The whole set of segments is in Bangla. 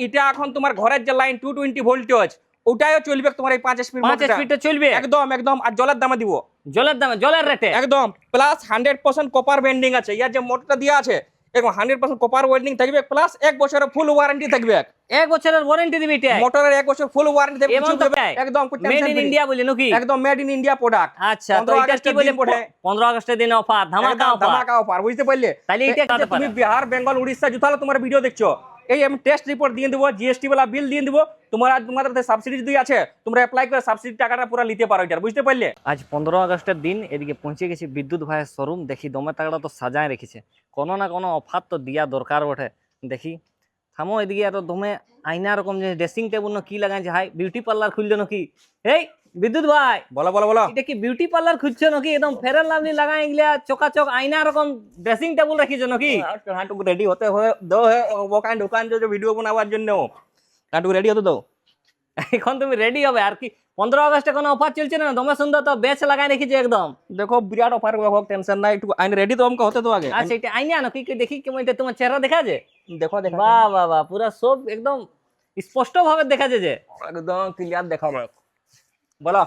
এটা এখন তোমার ঘরের যে লাইন 220 ভোল্টেজ ওটাও চলবে তোমার এই 5 এসপি 5 স্পিডে চলবে একদম একদম। আর জলের দামে দিব, জলের দামে জলের রেটে একদম প্লাস 100% কপার বেন্ডিং আছে। ইয়ার যে মোটরটা দেওয়া আছে এবং 100% কপার ওয়েল্ডিং থাকবে, প্লাস 1 বছরের ফুল ওয়ারেন্টি থাকবে। 1 বছরের ওয়ারেন্টি দিবি এটা মোটরের 1 বছর ফুল ওয়ারেন্টি থাকবে, এমন তো তাই? একদম মেড ইন ইন্ডিয়া বলি নাকি? একদম মেড ইন ইন্ডিয়া প্রোডাক্ট। আচ্ছা, তো এটা কি বলে 15 আগস্টের দিন অফার, ধামাকা অফার, ধামাকা অফার, বুঝতে পারলে? তাহলে এটা কাটতে পারে। তুমি বিহার, বেঙ্গল, উড়িষ্যা যুথালো তোমার ভিডিও দেখছো, এই আমি টেস্ট রিপোর্ট দিয়ে দেবো, জিএসটি वाला বিল দিয়ে দেবো, তোমাদের সাবসিডি যদি আছে তোমরা অ্যাপ্লাই করে সাবসিডি টাকাটা পুরো নিতে পারো এটার, বুঝতে পারলে? আজ 15 আগস্টের দিন এদিকে পৌঁছে গেছি বিদ্যুৎ ভাইয়ের শোরুম। দেখি দমে তাগড়া তো সাজায় রেখেছে, কোনো না কোনো অফার তো দিয়া দরকার বটে। দেখি থামো, এদিকে এত দমে আইনা রকম যে ড্রেসিং টেবিল না কি লাগাইছে, হাই বিউটি পার্লার খুললো নাকি? এই বিদ্যুৎ ভাই, বলো বলো বলো, এটা কি বিউটি পার্লার খুঁজছো নাকি? একদম ফেয়ার এন্ড লাভলি লাগাই গিলা চকাচক আইনা রকম ড্রেসিং টেবিল রাখিছো নাকি? হাঁটুকু রেডি হতে হয় দো, वो কাইন্ড দোকান যে ভিডিও বানাবার জন্য হাঁটুকু রেডি হতে দাও। এখন তুমি রেডি হবে আর কি? 15 আগস্টে কোনো অফার চলছে না? দমে সুন্দর তো বেচ লাগাই রেখেছে একদম। দেখো বিরাট অফার, টেনশন নাই, একটু আইন রেডি তো हमको হতে তো আগে। আচ্ছা, এটা আইনা নাকি দেখি কেমন, এটা তোমার চেহারা দেখা যায়? দেখো দেখো, বাহ বাহ বাহ, পুরা সব একদম স্পষ্ট ভাবে দেখা যায় যে, একদম ক্লিয়ার দেখাও আমাকে। বলো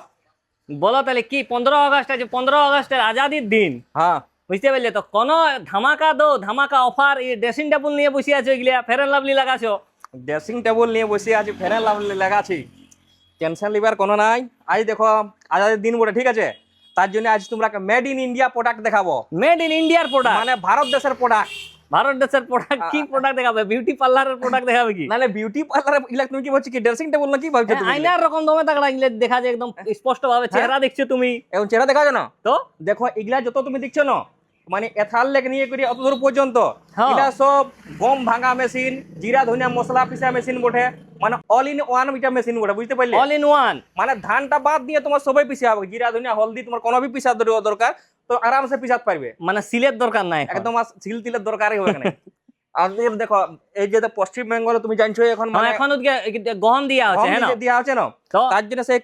বলো তাহলে কি 15 আগস্ট আছে, 15 আগস্টের আজাদির দিন, হ্যাঁ বুঝতে পারলে তো? কোন ধামাকা দো, ধামাকা অফার, এই ড্রেসিং টেবিল নিয়ে বসে আছো, এগুলা ফেয়ার এন্ড লাভলি লাগাছো। ড্রেসিং টেবিল নিয়ে বসে আছি, ফ্যানের লাগাচ্ছি, টেনশন লিবার কোনো নাই। আজ দেখো আজাদের দিন বটে, ঠিক আছে? তার জন্য আজ তোমরা মেড ইন ইন্ডিয়া প্রোডাক্ট দেখাবো। মেড ইন ইন্ডিয়ার প্রোডাক্ট মানে ভারত দেশের প্রোডাক্ট। ভারত দেশের প্রোডাক্ট? কি প্রোডাক্ট দেখাবে? বিউটি পার্লারের প্রোডাক্ট দেখাবে কি? মানে বিউটি পার্লার ইলাক, তুমি কি বলছো কি ড্রেসিং টেবিল না কি ভাবছো তুমি? আইনার রকম দমে তাগড়া এগুলা দেখা যায় একদম স্পষ্ট ভাবে, চেহারা দেখছো তুমি এখন চেহারা দেখা যায় না তো? দেখো এগুলা যত তুমি দেখছো না, মানে এথাল লেক নিয়ে করি অত দূর পর্যন্ত হ্যাঁ। এগুলা সব গম ভাঙা মেশিন, জিরা ধনিয়া মশলা পিসা মেশিন বটে, মানে অল ইন ওয়ান এটা মেশিন বটে, বুঝতে পারলে? All in one. মানে ধানটা বাদ দিয়ে তোমার সবাই পিসা হবে, জিরা ধনিয়া হলদি তোমার কোনো भी পিসা দরকার তো আরামসে পিসাতে পারবে। মানে সিলের দরকার নাই এখন। একদম সিল তিলের দরকারই হবে না। আর দেখো এই যে পশ্চিম বেঙ্গলে তুমি জানছো এখন মানে এখন ওদিকে গহন দিয়া আছে, হ্যাঁ না? দেওয়া আছে না, তো তার জন্য সেই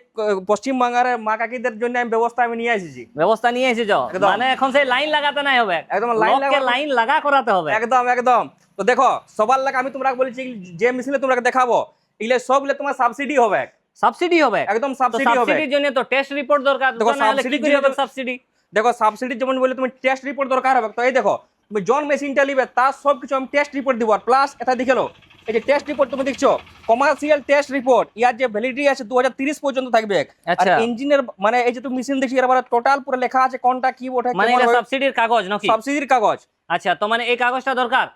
পশ্চিম বাংলার মা কাকিদের জন্য আমি ব্যবস্থা আমি নিয়ে এসেছি। ব্যবস্থা নিয়ে এসেছো, একদম। মানে এখন সেই লাইন লাগাতে নাই হবে, একদম লাইন লাইন লাগা করাতে হবে। একদম একদম। তো দেখো সবার লাগে আমি তোমরা বলেছি যে মেশিনে তোমরা দেখাবো এগুলো সবগুলো তোমার সাবসিডি হবে, সাবসিডি হবে, একদম সাবসিডি হবে। সাবসিডির জন্য তো টেস্ট রিপোর্ট দরকার। দেখো দোকানে হলে কি করে হবে সাবসিডি? দেখো সাবসিডি যেমন বলে তুমি টেস্ট রিপোর্ট দরকার হবে, তো এই দেখো তুমি জন মেশিনটা নিবে তার সব কিছু আমি টেস্ট রিপোর্ট দিব। আর প্লাস এটা দেখে লো, এই যে টেস্ট রিপোর্ট তুমি দেখছো কমার্শিয়াল টেস্ট রিপোর্ট, ইয়ার যে ভ্যালিডিটি আছে 2030 পর্যন্ত থাকবে। আর আচ্ছা। ইঞ্জিনের মানে এই যে তুমি মেশিন দেখছি এর মানে টোটাল পুরো লেখা আছে কোনটা কি ওঠে, মানে এটা সাবসিডির কাগজ নাকি? সাবসিডির কাগজ। আচ্ছা, তো মানে এই কাগজটা দরকার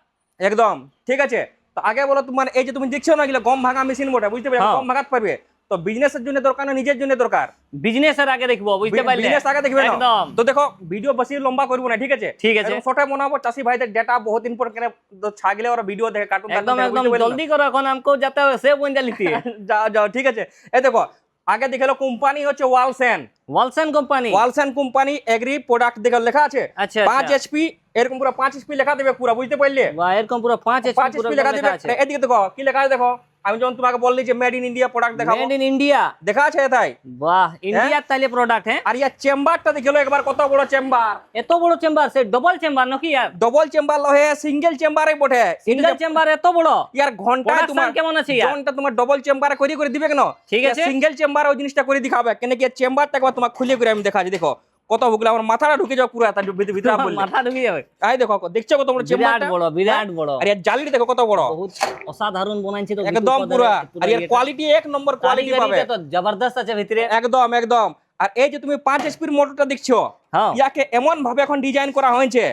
একদম ঠিক আছে। তো আগে বলো তোমার এই যে তুমি দেখছো না এগুলো গম ভাঙা মেশিন বটে, বুঝতে পারবে? হ্যাঁ। গম ভাঙাতে পারবে, তো বিজনেসের জন্য দরকার না নিজের জন্য দরকার। বিজনেসের আগে দেখবো, বুঝতে পারলে? বিজনেস আগে দেখবে না। একদম। তো দেখো ভিডিও বেশি লম্বা করবো না, ঠিক আছে? ঠিক আছে। ছোট মনাবো, চাষি ভাইদের ডেটা বহুত দিন পর কেন ছাগলে ওরা ভিডিও দেখে, কার্টুন একদম একদম জলদি করো, এখন আমকো যেতে হবে সে বইন্দা লিখতে। যাও যাও, ঠিক আছে। এই দেখো আগে দেখে লো কোম্পানি হচ্ছে ওয়ালসেন, ওয়ালসন কোম্পানি। ওয়ালসেন কোম্পানি এগ্রি প্রোডাক্ট দেখে লেখা আছে আচ্ছা, 5 এইচপি, এরকম পুরো 5 এইচপি লেখা দেবে পুরো, বুঝতে পারলে? বাহ, এরকম পুরো 5 5 এইচপি লেখা দেবে। এদিকে দেখো কি লেখা আছে, দেখো আমি যখন তোমাকে বললি যে মেড ইন ইন্ডিয়া প্রোডাক্ট দেখাবো, মেড ইন ইন্ডিয়া দেখা আছে এটাই। বাহ, ইন্ডিয়ার তাইলে প্রোডাক্ট। হ্যাঁ, আর ইয়ার চেম্বারটা দেখলো একবার, কত বড় চেম্বার, এত বড় চেম্বার, সে ডবল চেম্বার নাকি? আর ডবল চেম্বার লহে, সিঙ্গেল চেম্বারে বটে। সিঙ্গেল চেম্বার এত বড়? ইয়ার ঘন্টায় তোমার কেমন আছে ইয়ার? ঘন্টা তোমার ডবল চেম্বারে করে দিবে কেন? ঠিক আছে। সিঙ্গেল চেম্বারে ওই জিনিসটা করে দেখাবে, কেন কি চেম্বারটা একবার তোমার খুলে করে আমি দেখাচ্ছি। দেখো কত বুকলা আমার মাথাটা ঢুকে যাও পুরো তার ভিতরে বললে, মাথা ঢুকে যাবে। এই দেখো দেখছো কত বড় বিরাট চেম্বারটা, বড়, বিরাট বড়। আর এর জালিটা দেখো কত বড়, বহুত অসাধারণ বানাইছে তো একদম পুরো। আর এর কোয়ালিটি এক নম্বর কোয়ালিটি পাবে, তো জবরদস্ত আছে ভিতরে, একদম একদম। আর এই যে তুমি 5 এইচপির মোটরটা দেখছো, হ্যাঁ, ইয়াকে এমন ভাবে এখন ডিজাইন করা হয়েছে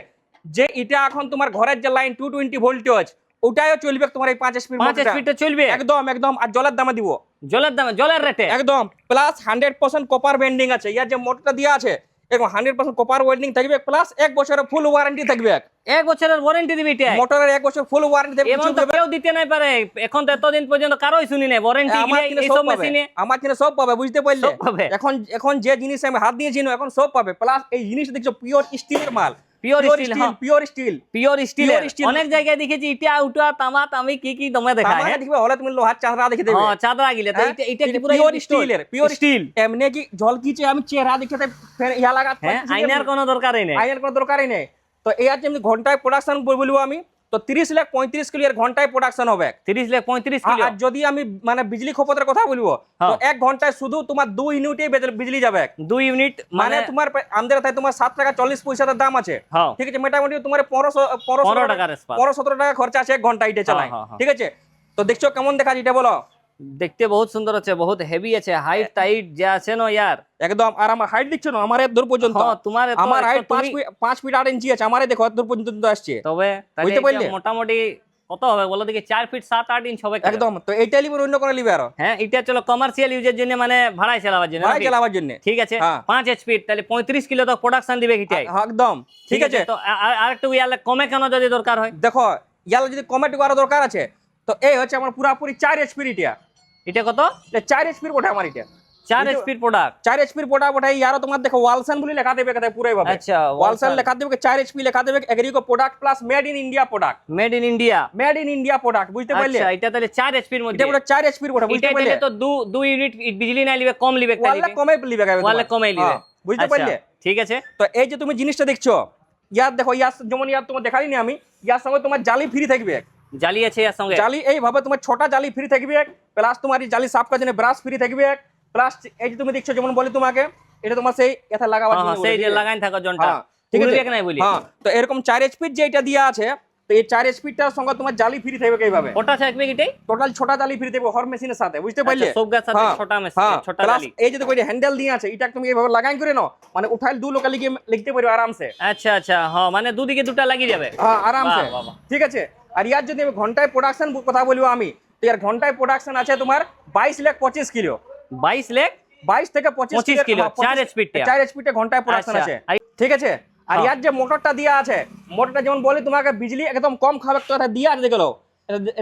যে এটা এখন তোমার ঘরের যে লাইন 220 ভোল্টেজ ওটাও চলবে তোমার এই 5 এইচপির 5 মোটরটা, স্পিডে চলবে একদম একদম। আর জলের দামে দিব, জলের দামে জলের রেটে একদম প্লাস 100% কপার বেন্ডিং আছে। ইয়ার যে মোটরটা দেওয়া আছে এবং 100% কপার ওয়েল্ডিং থাকবে, প্লাস 1 বছরের ফুল ওয়ারেন্টি থাকবে। 1 বছরের ওয়ারেন্টি দিবি এটা? মোটরের 1 বছর ফুল ওয়ারেন্টি থাকবে। এমন তো কেউ দিতে নাই পারে এখন, তো এতদিন পর্যন্ত কারোই শুনি নাই ওয়ারেন্টি এই সব মেশিনে। আমার কিনা সব পাবে, বুঝতে পারলে? সব পাবে। এখন এখন যে জিনিস আমি হাত দিয়েছি না এখন সব পাবে, প্লাস এই জিনিস দেখছো পিওর স্টিলের মাল, পিওর স্টিল। হ্যাঁ, pure still, pure still. Pure steel। অনেক জায়গায় দেখেছি ইটা উটা তামা তামি কি কি দমে দেখায়। আমাকে দেখবে হলে তুমি লোহার চাদরা দেখে দেবে। হ্যাঁ, চাদরা গিলে তো এটা কি পুরো পিওর স্টিলের, পিওর স্টিল। এমনি কি ঝলকিছে আমি চেহারা দেখতে ফের ইয়া লাগা। হ্যাঁ, আয়নার কোনো দরকারই নেই, আয়নার কোনো দরকারই নেই। তো এই আছে এমনি ঘন্টায় প্রোডাকশন বলবো আমি তো 30,35,000 এর ঘন্টায় প্রোডাকশন হবে। 30,35,000 কিলো। আর যদি আমি মানে বিজলি খপতের কথা বলবো, তো হ্যাঁ। 1 ঘন্টায় শুধু তোমার 2 ইউনিটে বিজলি যাবে। 2 ইউনিট মানে তোমার আমাদের তাই তোমার 7 টাকা 40 পয়সার দাম আছে। হ্যাঁ। ঠিক আছে, মোটামুটি তোমার 15 টাকার স্পার। 15-17 টাকা খরচা আছে 1 ঘন্টা এটা চালায়। হ্যাঁ, হ্যাঁ। ঠিক আছে, তো দেখছো কেমন দেখা যায় এটা বলো। দেখতে বহুত সুন্দর আছে, বহুত হেভি আছে, হাইট টাইট যে আছে না ইয়ার একদম। আর আমার হাইট দেখছো না, আমার এত দূর পর্যন্ত। হ্যাঁ, তোমার এত- আমার হাইট এত তুমি- 5 ফিট 8 ইঞ্চি আছে, আমারে দেখো এত দূর পর্যন্ত আসছে। তবে তাহলে বুঝতে এটা পারলে? মোটামুটি কত হবে বলো দেখি? 4 ফিট 7-8 ইঞ্চ হবে। একদম। তো এইটা লিবে অন্য কোনো লিবে আরো হ্যাঁ, এটা চলো কমার্শিয়াল ইউজের জন্য, মানে ভাড়ায় চালাবার জন্য ভাড়া নাকি? চালাবার জন্য। ঠিক আছে। হ্যাঁ। 5 এইচপি তাহলে 35 কিলো তো প্রোডাকশন দিবে কিটাই। একদম ঠিক আছে। তো আরেকটু ইয়ালে কমে কেন যদি দরকার হয়? দেখো ইয়ার যদি কমেন্ট করা দরকার আছে, তো এই হচ্ছে আমার পুরাপুরি 4 এইচপি এটা। এটা কত? 4 এইচপি ওঠে আমার এটা। 4 এইচপি প্রোডাক্ট। 4 এইচপি ওঠে। ইয়ারও তোমার দেখো ওয়ালসন বলে লেখা দেবে কথা পুরো ভাবে। আচ্ছা, ওয়ালসন লেখা দেবে, 4 এইচপি লেখা দেবে, Agrico product plus made in India product. Made in India. Made in India product, বুঝতে পারলে? আচ্ছা, এটা তাহলে 4 এইচপি এর মধ্যে। এটা পুরো 4 এইচপি ওঠে, বুঝতে এটা পারলে? দিলে তো 2 ইউনিট বিজলি না লিবে, কম লিবে একটা ওয়ালে লিবে। কমে লিবে গাবে, ওয়ালে কমে লিবে। বুঝতে আচ্ছা, পারলে? ঠিক আছে। তো এই যে তুমি জিনিসটা দেখছো, ইয়ার দেখো, ইয়ার যেমন ইয়ার তোমার দেখাই নি আমি, ইয়ার সঙ্গে তোমার জালি ফ্রি থাকবে। জালি আছে এর সঙ্গে। জালি এইভাবে তোমার 6টা জালি ফ্রি থাকবে, প্লাস তোমার এই জালি সাফ করার জন্য ব্রাশ ফ্রি থাকবে, প্লাস এই যে তুমি দেখছো যেমন বলি তোমাকে, এটা তোমার সেই এটা লাগাবার হ্যাঁ, জন্য সেই যে বলে, লাগাই থাকো জনটা। হ্যাঁ, ঠিক আছে। উড়বে কি নাই বলি? হ্যাঁ, তো এরকম 4 এইচপি যে এটা দেয়া আছে, তো এই 4 এইচপিটার সঙ্গে তোমার জালি ফ্রি থাকবে এইভাবে। ওটা থাকবে কিটাই? টোটাল 6টা জালি ফ্রি থাকবে হর মেশিনের সাথে, বুঝতে পারলে? আচ্ছা, সবগার সাথে হ্যাঁ, 6টা মেশিন, হ্যাঁ, 6টা প্লাস জালি। এই যে দেখো হ্যান্ডেল দিয়ে আছে, এটা তুমি এইভাবে লাগাই করে নাও, মানে উঠাইল 2 লোকা লিখতে পারবে আরামসে। আচ্ছা আচ্ছা, হ্যাঁ, মানে দুদিকে দুটা লাগিয়ে যাবে। হ্যাঁ, আরামসে। বাহ, বাহ, বাহ। ঠিক আছে। আর ইয়ার যদি আমি ঘন্টায় প্রোডাকশন কথা বলবো আমি, তো ইয়ার ঘন্টায় প্রোডাকশন আছে তোমার 22,25,000 কিলো। 22 লাখ 22 থেকে 25 কিলো, 4 HP টা। 4 এইচপি তে ঘন্টায় প্রোডাকশন আচ্ছা, আছে। ঠিক আছে। আর হ্যাঁ। ইয়ার যে মোটরটা দেয়া আছে, মোটরটা যেমন বলি তোমাকে বিজলি একদম কম খাবে, তো এটা দেয়া আছে দেখো,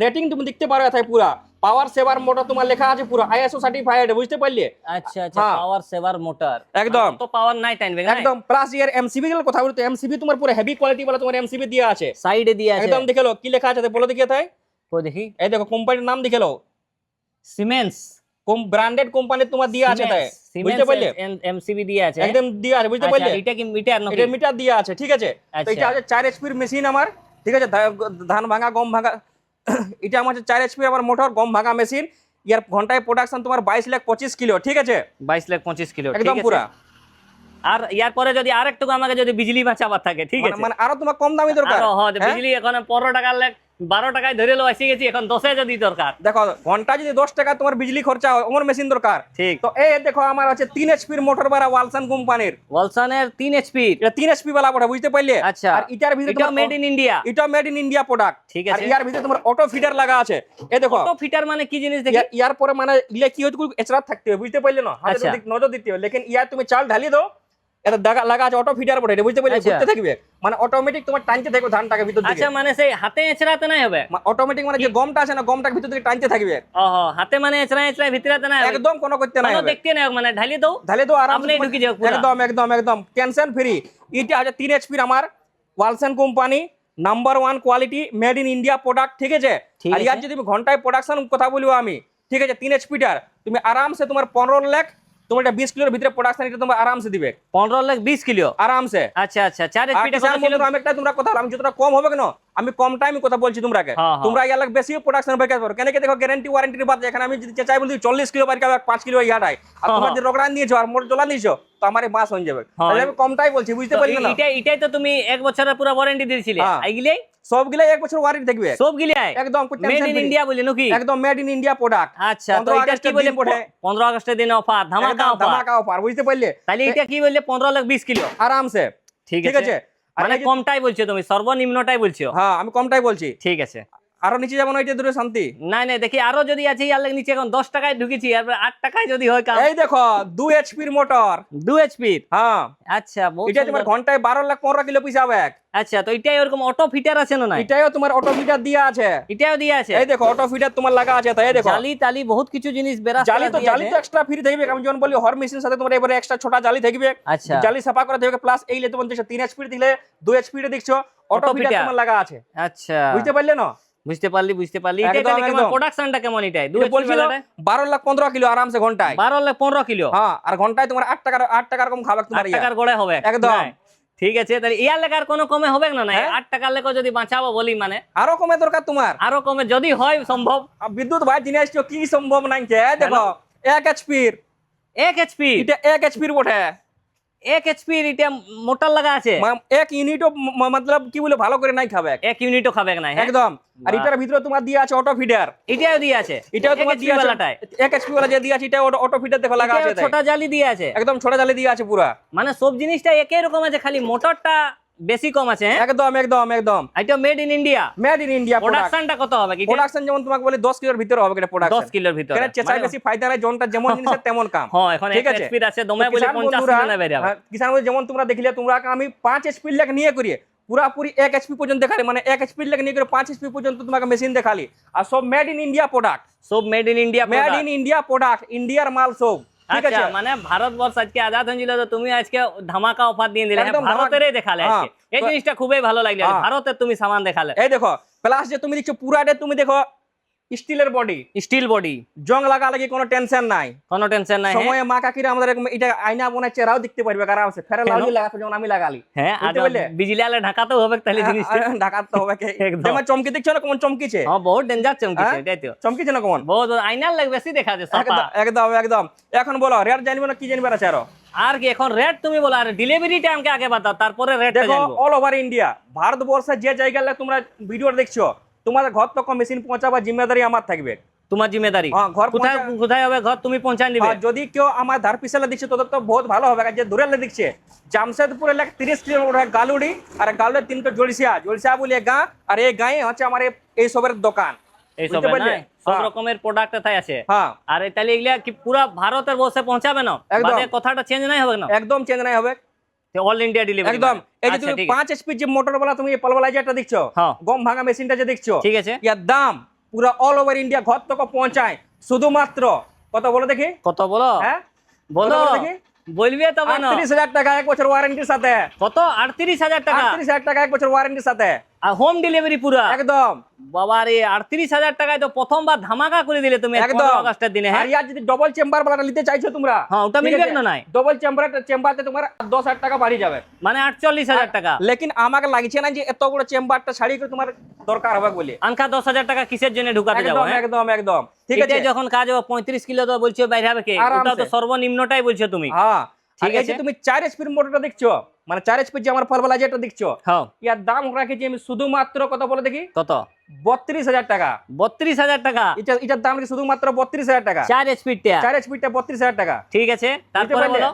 রেটিং তুমি দেখতে পারো এটাই পুরা পাওয়ার সেভার মোটর তোমার লেখা আছে, পুরো আইএসও সার্টিফাইড, বুঝতে পারলে? আচ্ছা আচ্ছা, হ্যাঁ। পাওয়ার সেভার মোটর। একদম। তো পাওয়ার নাই টাইনবে না? একদম। প্লাস ইয়ার এমসিবি এর কথা বলতে, এমসিবি তোমার পুরো হেভি কোয়ালিটি वाला তোমার এমসিবি দেয়া আছে, সাইডে দিয়ে আছে। একদম। দেখে লো কি লেখা আছে, বলো দেখি তাই। তো দেখি। এই দেখো কোম্পানির নাম দেখে লো, সিমেন্স। কোন ব্র্যান্ডেড কোম্পানি তোমার দেয়া আছে তাই, বুঝতে পারলে? এমসিবি দিয়ে আছে। একদম দেয়া আছে, বুঝতে আচ্ছা, পারলে? এটা কি মিটার নাকি? এটা মিটার দেয়া আছে, ঠিক আছে। তো আচ্ছা। এটা আছে 4 এইচপির মেশিন আমার, ঠিক আছে। ধান ভাঙা গম ভাঙা এটা আমার 4 এইচপি আমার মোটর, গম ভাঙা মেশিন। ইয়ার ঘন্টায় প্রোডাকশন তোমার 22,25,000 কিলো, ঠিক আছে। 22,25,000 কিলো, ঠিক একদম আছে। পুরা। আর ইয়ার পরে যদি আরেকটু আমাকে যদি বিজলি বাঁচাবার থাকে, ঠিক আছে। মানে আরো তোমার কম দামি দরকার। আরো হ্যাঁ, হ্যাঁ? বিজলি এখন 15 টাকার লাগ 12 টাকায় ধরে লো এসে গেছি, এখন 10 যদি দরকার। দেখো ঘন্টা যদি 10 টাকা তোমার বিজলি খরচা হয়, আমার মেশিন দরকার। ঠিক। তো এই দেখো আমার আছে 3 এইচপির মোটর বাড়া ওয়ালসন কোম্পানির, ওয়ালসনের 3 এইচপি। এটা 3 এইচপি वाला পড়া, বুঝতে পারলে? আচ্ছা। আর এটার ভিতরে এটা মেড ইন ইন্ডিয়া। এটা মেড ইন ইন্ডিয়া প্রোডাক্ট, ঠিক আর আছে। ইয়ার ভিতরে তোমার অটো ফিডার লাগা আছে, এই দেখো। অটো ফিটার মানে কি জিনিস দেখি? ইয়ার পরে মানে ইলে কি হচ্ছে, এছাড়া থাকতে হবে, বুঝতে পারলে না? হাতে আচ্ছা। নজর দিতে হবে, লেকিন ইয়ার তুমি চাল ঢালি দাও, এটা লাগা আছে অটো ফিডার পড়ে, বুঝতে পারলে? আচ্ছা। ঘুরতে থাকবে, মানে অটোমেটিক তোমার টানতে থাকবে ধানটাকে ভিতর দিকে। আচ্ছা, মানে সেই হাতে এছড়াতে নাই হবে? অটোমেটিক মানে যে গমটা আছে না, গমটাকে ভিতর দিকে টানতে থাকবে। ওহো, হাতে মানে এছড়া ভিতরাতে নাই হবে? একদম কোনো করতে নাই কোনো হবে, দেখতে নাই হবে, মানে ঢালি দাও, ঢালি দাও আরামসে আপনি ঢুকে যাও পুরা। একদম একদম একদম টেনশন ফ্রি। এটা আছে 3 এইচপির আমার Walson company, number 1 quality, made in India product, ঠিক আছে। ঠিক আর ইয়ার আছে। যদি আমি ঘন্টায় প্রোডাকশন কথা বলবো আমি, ঠিক আছে, 3 এইচপিটার তুমি আরামসে তোমার 15 লাখ, তোমার এটা 20 কিলোর ভিতরে প্রোডাকশন এটা তোমার আরামসে দিবে, 15 লাখ 20 কিলো। আরামসে। আচ্ছা আচ্ছা, 4 আর এইচপি টা কিষাণ কত ছিল? বন্ধুরা, আমি একটা তোমরা কথা বলো, আমি যতটা কম হবে কেন, আমি কম টাইমে কথা বলছি তোমরাকে, হ্যাঁ, হ্যাঁ। তোমরা ইয়ার বেশি প্রোডাকশন বের করতে পারো, কেন কি দেখো গ্যারান্টি ওয়ারেন্টির বাদ, এখানে আমি যদি চাই বলি 40 কিলো বাড়ি 5 কিলো ইয়াটাই, আর হ্যাঁ, তোমরা হ্যাঁ। যে রগড়া নিয়েছো আর মোট জ্বলা নিয়েছো, তো আমার এই মাস হয়ে যাবে, হ্যাঁ। তাহলে আমি কমটাই বলছি, বুঝতে তো পারলে না? এটাই তো তুমি 1 বছরের পুরো ওয়ারেন্টি দিয়েছিলে। হ্যাঁ। এইগুলাই সবগুলাই 1 বছর ওয়ারেন্টি থাকবে, সবগুলাই একদম মেড ইন ইন্ডিয়া বলি নাকি? একদম মেড ইন ইন্ডিয়া প্রোডাক্ট। আচ্ছা, তো এটা কি বলে 15 আগস্টের দিন অফার, ধামাকা অফার। ধামাকা অফার, বুঝতে পারলে? তাহলে এটা কি বললে 15 লাখ 20 কিলো? আরামসে, ঠিক ঠিক আছে। আছে। মানে এই যে- কমটাই বলছো তুমি, সর্বনিম্নটাই বলছো। হ্যাঁ, আমি কমটাই বলছি, ঠিক আছে। আরো নিচে যাবো না, এটা দূরে শান্তি। নাই নাই, দেখি আরো যদি আছে ইয়ার লাগে নিচে, এখন 10 টাকায় ঢুকেছি, আর 8 টাকায় যদি হয় কাম। এই দেখো 2 এইচপির মোটর, 2 এইচপি। হ্যাঁ, আচ্ছা, বহুত এটা তোমার সুন্দর। ঘন্টায় 12,15 কিলো পিস হবে। আচ্ছা, তো এটাই ওরকম অটো ফিটার আছে না নাই? এটাও তোমার অটো ফিটার দিয়া আছে, এটাও দিয়ে আছে। এই দেখো অটো ফিটার তোমার লাগা আছে, তাই দেখো জালি টালি বহুত কিছু জিনিস বেরাস জালি তো দিয়ে জালি আছে। তো এক্সট্রা ফ্রি থাকবে, আমি যখন বলি হর মেশিন সাথে তোমার এবারে এক্সট্রা ছোটা জালি থাকবে, আচ্ছা। জালি সাফা করে থাকবে, প্লাস এই তোমার দেখছো 3 এইচপি দিলে 2 এইচপি দেখছো অটো Auto ফিটার feeder। তোমার লাগা আছে, আচ্ছা, বুঝতে পারলে না? বুঝতে পারলি। এটা একদম, তাহলে কেমন একদম। প্রোডাকশনটা কেমন? এটাই 2 এটা এইচপি বলছিল বেলাটা 12,15 কিলো আরামসে ঘন্টায়। 12 লাখ 15 কিলো। হ্যাঁ, আর ঘন্টায় তোমার 8 টাকা এরকম খাবে তোমার 8 টাকার গোড়ায় হবে একদম। নাই? ঠিক আছে, তাহলে ইয়ার লেখার কোনো কমে হবে না? না হ্যাঁ। 8 টাকার লেখা যদি বাঁচাবো বলি মানে আরো কমে দরকার তোমার? আরো কমে যদি হয় সম্ভব। আর বিদ্যুৎ ভাই জিনিস কি সম্ভব নাই কে দেখো 1 এইচপির 1 এইচপি, এটা 1 এইচপির বটে 1 এইচপি এটা মোটর লাগা আছে, এক ইউনিটও মতলব কি বলে ভালো করে নাই খাবে 1 ইউনিটও খাবে না। হ্যাঁ একদম। আর বাহ। এটার ভিতরে তোমার দিয়ে আছে অটো ফিডার, এটাও দিয়ে আছে, এটাও তোমার 1 দিয়ে HP আছে ওয়ালাটায়। 1 এইচপি ওয়ালা যে দিয়ে আছে এটা অটো ফিডার দেখো লাগা আছে এটাও ছোট জালি দিয়ে আছে, একদম ছোট জালে দিয়ে আছে পুরা মানে সব জিনিসটা একই রকম আছে, খালি মোটরটা বেশি কম আছে। হ্যাঁ একদম একদম একদম এটা made in India. Made in India product. প্রোডাকশনটা কত হবে কি? প্রোডাকশন যেমন তোমাকে বলে 10 কিলোর ভিতরে হবে এটা প্রোডাকশন 10 কিলোর ভিতরে। কেন চেঁচাই বেশি ফায়দা নাই জনটা যেমন জিনিসের তেমন কাম। হ্যাঁ এখন ঠিক 1 আছে? এইচপি আছে দমে তো বলে কিষাণ 50 বন্ধুরা, কিলো বের যাবে। কিষাণ বন্ধু যেমন তোমরা দেখিলে তোমরা আমি 5 এইচপি লেখ নিয়ে করিয়ে পুরাপুরি 1 এইচপি পর্যন্ত দেখালি, মানে 1 এইচপি লেখ নিয়ে করে 5 এইচপি পর্যন্ত তোমাকে মেশিন দেখালি, আর সব মেড ইন ইন্ডিয়া প্রোডাক্ট, সব made in India. Made in India product, ইন্ডিয়ার মাল সব। ঠিক আচ্ছা, আছে? মানে ভারতবর্ষ আজকে আজাদ হয়েছিল তো তুমি আজকে ধামাকা অফার দিয়ে দিলে। হ্যাঁ, একদম ধামাকা। ভারতেরই দেখালে আজকে। হ্যাঁ। এই জিনিসটা খুবই ভালো লাগলো, হ্যাঁ। ভারতের তুমি সামান দেখালে। এই দেখো প্লাস যে তুমি দেখছো পুরাটা তুমি দেখো স্টিলের বডি, স্টিল বডি, জং লাগা লাগি কোনো টেনশন নাই, কোনো টেনশন নাই। সময়ে মা কাকিরা আমাদের এরকম এটা আয়না বানাচ্ছে এরাও দেখতে পারবে আরামসে, ফেরে লাউলি লাগাতে যেমন আমি লাগালি। হ্যাঁ আর বুঝতে পারলে? বিজলি আলে ঢাকাতেও হবে তাহলে জিনিসটা। ঢাকাতে হবে কে একদম। যেমন চমকি দেখছো না কেমন চমকিছে, হ্যাঁ বহুত ডেঞ্জার চমকিছে, হ্যাঁ? এটাই তো। চমকিছে না কেমন? বহুত আইনার লাগে বেশি দেখা যায় সাপা। একদম একদম একদম। এখন বলো রেট জানবে না কি জানবে আছে আরো? আর কি এখন রেট তুমি বলো, আর ডেলিভারি টাইমকে আগে বাতাও, তারপরে রেটটা দেখো জানবো। অল ওভার ইন্ডিয়া, ভারতবর্ষের যে জায়গায় তোমরা ভিডিও দেখছো তোমাদের ঘর তক মেশিন পৌঁছাবার জিম্মেদারি আমার থাকবে। তোমার জিম্মেদারি। হ্যাঁ, ঘর কোথায় কোথায় হবে ঘর তুমি পৌঁছায় দিবে। আর যদি কেউ আমার ধার পিছলে দিচ্ছে তোদের তো বহুত ভালো হবে, আর যে দূরে দিচ্ছে জামশেদপুরে 30 কিলোমিটার গালুড়ি, আর গালুড়ে 3 জলসিয়া, জলসিয়া বলে গাঁ, আর এই গাঁয়ে হচ্ছে আমার এই সবের দোকান। এইসব বুঝতে পারলে? সব হ্যাঁ। রকমের প্রোডাক্ট তাই আছে। হ্যাঁ আর তাহলে এগুলা কি পুরা ভারতের বসে পৌঁছাবে না? একদম। বাদে কথাটা চেঞ্জ নাই হবে না? একদম চেঞ্জ নাই হবে অল ইন্ডিয়া ডেলিভারি একদম। এই যে আচ্ছা তুমি ঠিক 5 এইচপি যে মোটর वाला তুমি পালভালাইজারটা দেখছো, হ্যাঁ। গম ভাঙা মেশিনটা যে দেখছো, ঠিক আছে। ইয়ার দাম পুরো অল ওভার ইন্ডিয়া ঘর তক পৌঁছায় শুধুমাত্র কত বলো দেখি? কত বলো? হ্যাঁ বলো, কত বলো দেখি? বলবে তবে না। 38,000 টাকা 1 বছর ওয়ারেন্টির সাথে। কত? 38,000 টাকা 38,000 টাকা 1 বছর ওয়ারেন্টির সাথে আর হোম ডেলিভারি পুরা। একদম বাবা রে, 38,000 টাকায় তো প্রথমবার ধামাকা করে দিলে তুমি একদম 15 আগস্টের দিনে। আর হ্যাঁ ইয়ার যদি ডবল চেম্বার वाला নিতে চাইছো তোমরা, হ্যাঁ, ওটা মিলবে না নাই? ডবল চেম্বারতে তোমার 10,000 টাকা বাড়ি যাবে, মানে 48,000 টাকা। লেকিন আমাকে লাগছে না যে এত বড় চেম্বারটা ছাড়ি করে তোমার দরকার হবে বলে। আনকা 10,000 টাকা কিসের জন্য ঢুকাতে যাবো? একদম হ্যাঁ? একদম একদম ঠিক আছে। এটাই যখন কাজ হবে 35 কিলো তো বলছো বাইরে হবে কে? আরামসে। ওটা তো সর্বনিম্নটাই বলছো তুমি। হ্যাঁ ঠিক ঠিক আছে। আছে। তুমি 4 এইচপির মোটরটা দেখছো, মানে 4 এইচপি যে আমার পালভালাইজারটা দেখছো, হ্যাঁ ইয়ার দাম রাখেছি আমি শুধুমাত্র কত বলে দেখি? কত? 32,000 টাকা। 32,000 টাকা। এটার দাম রাখি শুধুমাত্র 32,000 টাকা। 4 এইচপি টা। 4 এইচপিটা 32,000 টাকা। ঠিক আছে, বুঝতে তারপরে পারলে? বলো।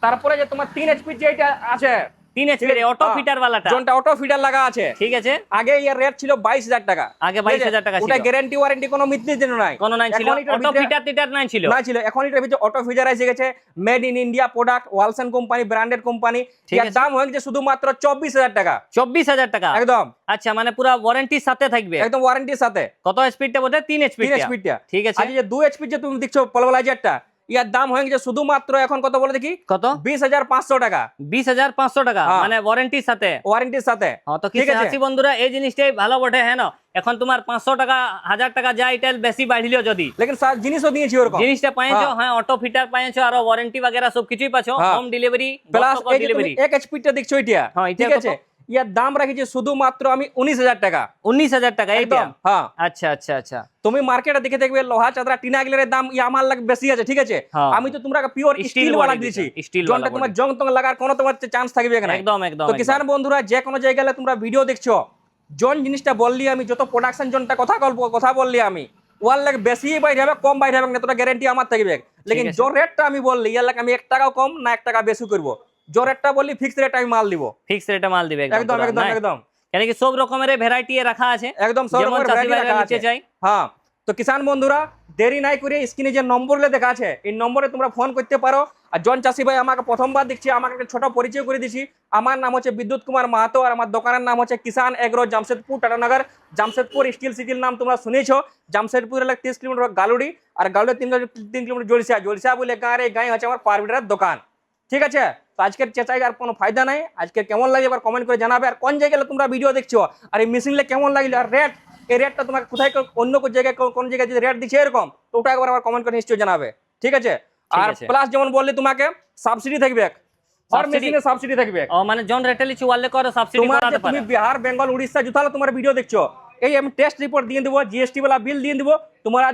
তারপরে যে তোমার 3 এইচপি যে এটা আছে 3 এইচপি অটো ফিটার वालाটা। জনটা অটো ফিডার লাগা আছে, ঠিক আছে। আগে এর রেট ছিল 22,000 টাকা। আগে 22,000 টাকা ছিল। ওটা গ্যারান্টি ওয়ারেন্টি কোনো মিথ্যে দিন নাই, কোন নাই ছিল? এখন এটার অটো ভিতরে- ফিটার টিটার নাই ছিল। না ছিল। এখন এটার ভিতরে অটো ফিডার এসে গেছে, made in India product, ওয়ালসন company branded company. ঠিক এর আছে। দাম হয়ে গেছে শুধুমাত্র 24,000 টাকা। 24,000 টাকা। একদম আচ্ছা, মানে পুরো ওয়ারেন্টির সাথে থাকবে। একদম ওয়ারেন্টির সাথে। কত স্পিডটা বলতে? 3 এইচপি 3 এইচপিটা। ঠিক আছে। আর এই যে 2 এইচপি যে তুমি দেখছো পালভালাইজারটা, ইয়ার দাম হয়ে গেছে শুধুমাত্র এখন কত বলে দেখি? কত? 20,500 টাকা 20,500 টাকা, হ্যাঁ। মানে ওয়ারেন্টির সাথে। ওয়ারেন্টির সাথে। হ্যাঁ, তো ঠিক কিছু আছে। হাসি বন্ধুরা এই জিনিসটাই ভালো বটে। হ্যাঁ না, এখন তোমার 500 টাকা 1000 টাকা যা এটা বেশি বাড়িলো যদি লেকিন জিনিসও দিয়েছি ওরকম। জিনিসটা পাইছো। হ্যাঁ। হ্যাঁ, অটো ফিটার পাইছো, আর ওয়ারেন্টি वगैरह সব কিছুই পাছো। হ্যাঁ। হোম ডেলিভারি প্লাস এই যে তুমি ডেলিভারি। 1 এইচপিটা দেখছো এটা, হ্যাঁ, এটা ঠিক কত? আছে। ইয়ার দাম রাখিছি শুধুমাত্র আমি 19,000 টাকা। 19,000 টাকা এইটা। একদম হ্যাঁ। আচ্ছা আচ্ছা আচ্ছা। তুমি মার্কেটে দেখে দেখবে লোহা চাদরা টিনা গিলের দাম আমার লাগে বেশি আছে, ঠিক আছে। হ্যাঁ। আমি তো তোমরা পিওর Steel স্টিল body ওয়ালা দিছো, দিয়েছি, steel জনটা body তোমার জং টং লাগার কোনো তোমার চান্স থাকবে না। একদম একদম। তো কিষান বন্ধুরা যে কোনো জায়গায় তোমরা ভিডিও দেখছো, জন জিনিসটা বললি আমি যত প্রোডাকশন জনটা কথা বললি আমি ওয়ার লাগে বেশি বাইরে হবে কম বাইরে হবে না, তোটা গ্যারান্টি আমার থাকবে। লেকিন আছে। যে রেটটা আমি বললি ইয়ার লাগে আমি 1 টাকাও কম না 1 টাকা বেশি করব। যে রেটটা বললি ফিক্স রেট আমি মাল দিব। ফিক্স রেটে মাল দিবে একদম পুরা, একদম নাই? একদম কেন কি সব রকমের ভ্যারাইটি রাখা আছে। একদম সব যেমন রকমের চাষি variety ভাইরা রাখা নিতে আছে। চাই। হ্যাঁ, তো কিষান বন্ধুরা দেরি নাই করে স্ক্রিনে যে নম্বরগুলো দেখা আছে এই নম্বরে তোমরা ফোন করতে পারো। আর জন চাষি ভাই আমাকে প্রথমবার দেখছি, আমাকে একটা ছোট পরিচয় করে দিছি। আমার নাম হচ্ছে বিদ্যুৎ কুমার মাহাতো, আর আমার দোকানের নাম হচ্ছে কিষান এগ্রো, জামশেদপুর টাটানগর। জামশেদপুর স্টিল সিটির নাম তোমরা শুনেছো। জামশেদপুরের 30 কিলোমিটার গালুড়ি, আর গালুড়ি 3 কিলোমিটার জলসিয়া বলে গাঁ হচ্ছে আমার পারবিটার দোকান। ঠিক আছে। তো আজকের চেঁচাই আর কোনো ফায়দা নাই। আজকে কেমন লাগে এবার কমেন্ট করে জানাবে, আর কোন জায়গায় তোমরা ভিডিও দেখছো, আর এই মেশিনলে কেমন লাগলো, আর রেট এই রেটটা তোমাকে কোথায় অন্য কোন জায়গায় কোন জায়গায় যদি রেট দিচ্ছে এরকম, তো ওটা একবার আবার কমেন্ট করে নিশ্চয়ই জানাবে। ঠিক আছে। আর আছে। প্লাস যেমন বললি তোমাকে সাবসিডি থাকবে, হর মেশিনে সাবসিডি থাকবে। ও মানে জন রেটে লিচু ওয়ালে করে সাবসিডি তোমার করাতে যে পারে। তুমি বিহার বেঙ্গল উড়িষ্যা যুথালে তোমার ভিডিও দেখছো, এই আমি টেস্ট রিপোর্ট দিয়ে দেবো, জিএসটি वाला বিল দিয়ে দেবো,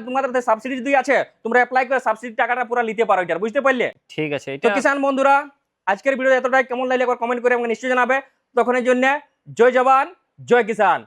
তোমাদের সাবসিডি যদি আছে তোমরা অ্যাপ্লাই করে সাবসিডি টাকাটা পুরো নিতে পারো এটার, বুঝতে পারলে? ঠিক আছে, তো এটা কিষান বন্ধুরা আজকের ভিডিও এতটাই, কেমন লাগলে একবার কমেন্ট করে আমাকে নিশ্চয়ই জানাবে। তখনের জন্য জয় জওয়ান জয় কিষান।